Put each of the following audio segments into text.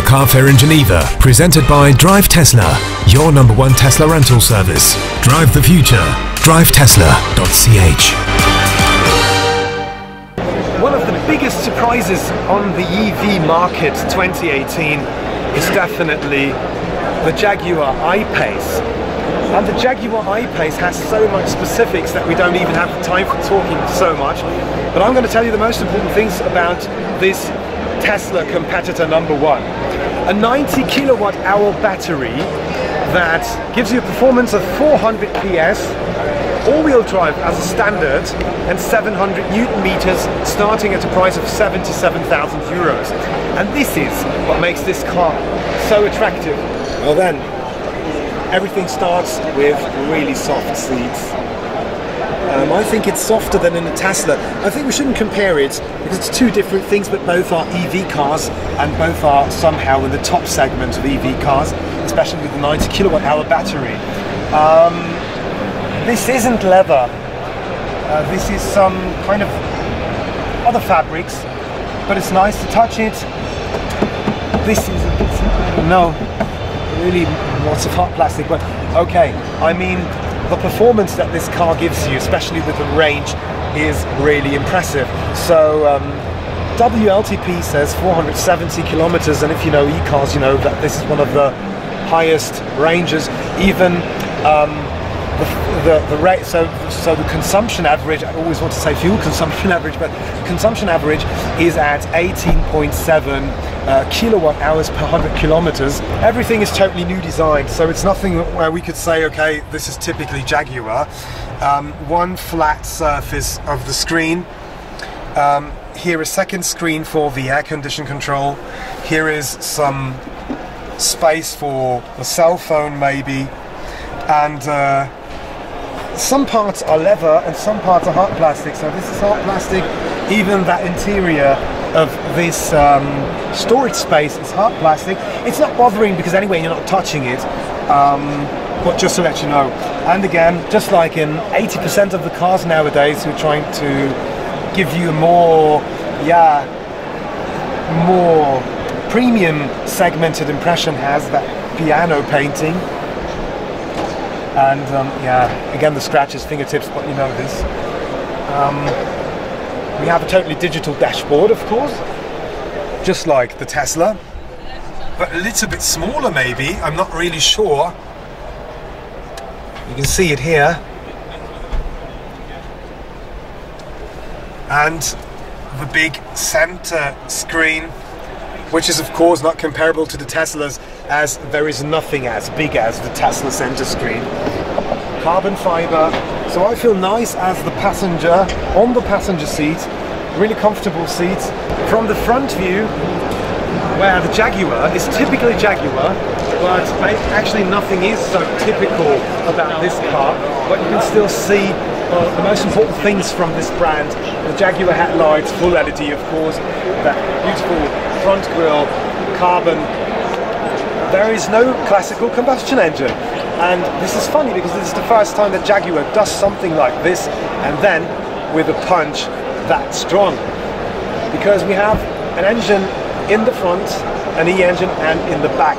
car fair in Geneva, presented by Drive Tesla, your #1 Tesla rental service. Drive the future. drivetesla.ch. One of the biggest surprises on the EV market 2018 is definitely the Jaguar I-Pace. And the Jaguar I-Pace has so much specifics that we don't even have time for talking so much. But I'm going to tell you the most important things about this Tesla competitor #1. A 90 kilowatt hour battery that gives you a performance of 400 PS, all-wheel drive as a standard, and 700 Newton meters, starting at a price of 77,000 euros. And this is what makes this car so attractive. Well then, everything starts with really soft seats. I think it's softer than in a Tesla. I think we shouldn't compare it because it's two different things, but both are EV cars and both are somehow in the top segment of EV cars, especially with the 90 kilowatt hour battery. This isn't leather. This is some kind of other fabrics, but it's nice to touch it. This is a bit, no, really lots of hard plastic, but okay. I mean, the performance that this car gives you, especially with the range, is really impressive. So WLTP says 470 kilometers, and if you know e-cars, you know that this is one of the highest ranges. Even the rate, so the consumption average, I always want to say fuel consumption average, but consumption average is at 18.7 kilowatt hours per 100 kilometers. Everything is totally new design, so it's nothing where we could say, okay, this is typically Jaguar. One flat surface of the screen. Here a second screen for the air condition control. Here is some space for the cell phone maybe, and some parts are leather and some parts are hard plastic. So this is hard plastic. Even that interior of this storage space is hard plastic. It's not bothering because anyway you're not touching it, but just to let you know. And again, just like in 80% of the cars nowadays, we're trying to give you a more premium segmented impression, has that piano painting. And again, the scratches, fingertips, but you know this. We have a totally digital dashboard, of course, just like the Tesla, but a little bit smaller maybe, I'm not really sure. You can see it here. And the big center screen, which is of course not comparable to the Teslas, as there is nothing as big as the Tesla center screen. Carbon fiber, so I feel nice as the passenger, on the passenger seat, really comfortable seats. From the front view, where the Jaguar is typically Jaguar, but actually nothing is so typical about this car, but you can still see the most important things from this brand. The Jaguar headlights, full LED of course, that beautiful front grille, carbon. There is no classical combustion engine, and this is funny because this is the first time that Jaguar does something like this, and then with a punch that strong, because we have an engine in the front, an E-engine, and in the back,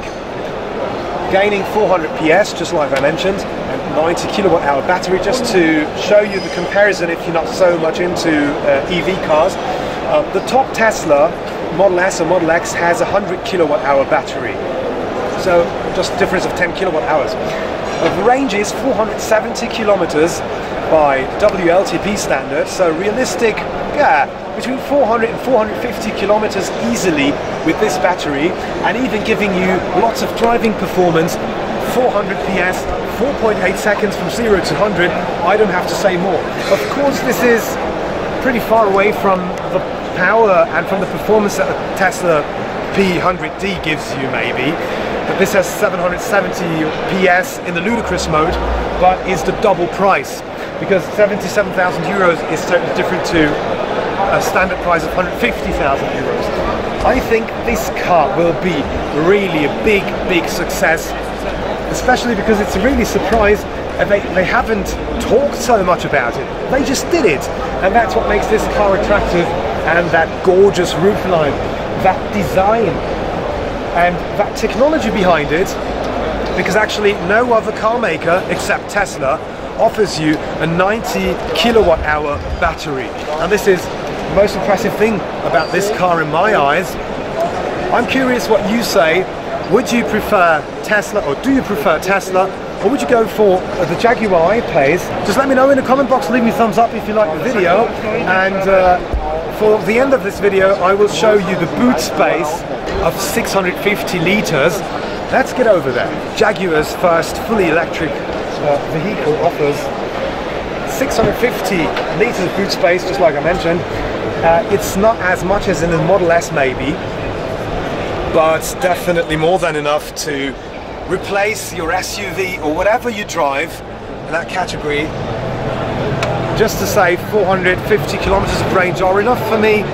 gaining 400 PS, just like I mentioned, and 90 kilowatt hour battery. Just to show you the comparison if you're not so much into EV cars, the top Tesla Model S or Model X has a 100 kilowatt hour battery, so just a difference of 10 kilowatt hours. The range is 470 kilometers by WLTP standard, so realistic, between 400 and 450 kilometers easily with this battery, and even giving you lots of driving performance. 400 PS, 4.8 seconds from 0 to 100. I don't have to say more. Of course, this is pretty far away from the power and from the performance that a Tesla P100D gives you maybe, but this has 770 PS in the ludicrous mode, but is the double price, because 77,000 euros is totally different to a standard price of 150,000 euros. I think this car will be really a big success, especially because it's a really surprise, and they haven't talked so much about it. They just did it, and that's what makes this car attractive. And that gorgeous roofline, that design, And that technology behind it, because actually no other car maker except Tesla offers you a 90 kilowatt hour battery. And this is the most impressive thing about this car in my eyes. I'm curious what you say. Would you prefer Tesla, or do you prefer Tesla, or would you go for the Jaguar I-Pace? Just let me know in the comment box, leave me a thumbs up if you like the video, and for the end of this video I will show you the boot space of 650 litres. Let's get over there. Jaguar's first fully electric vehicle offers 650 litres of boot space, just like I mentioned. It's not as much as in the Model S maybe, but definitely more than enough to replace your SUV or whatever you drive in that category. Just to say 450 kilometers of range are enough for me,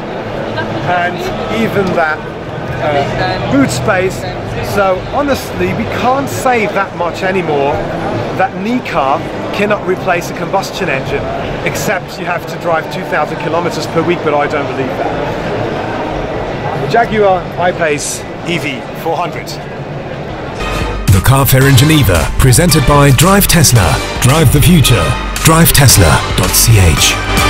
and even that boot space. So honestly, we can't save that much anymore. That knee car cannot replace a combustion engine, except you have to drive 2,000 kilometers per week, but I don't believe that. Jaguar I-Pace EV 400. The Car Fair in Geneva, presented by Drive Tesla. Drive the future. DriveTesla.ch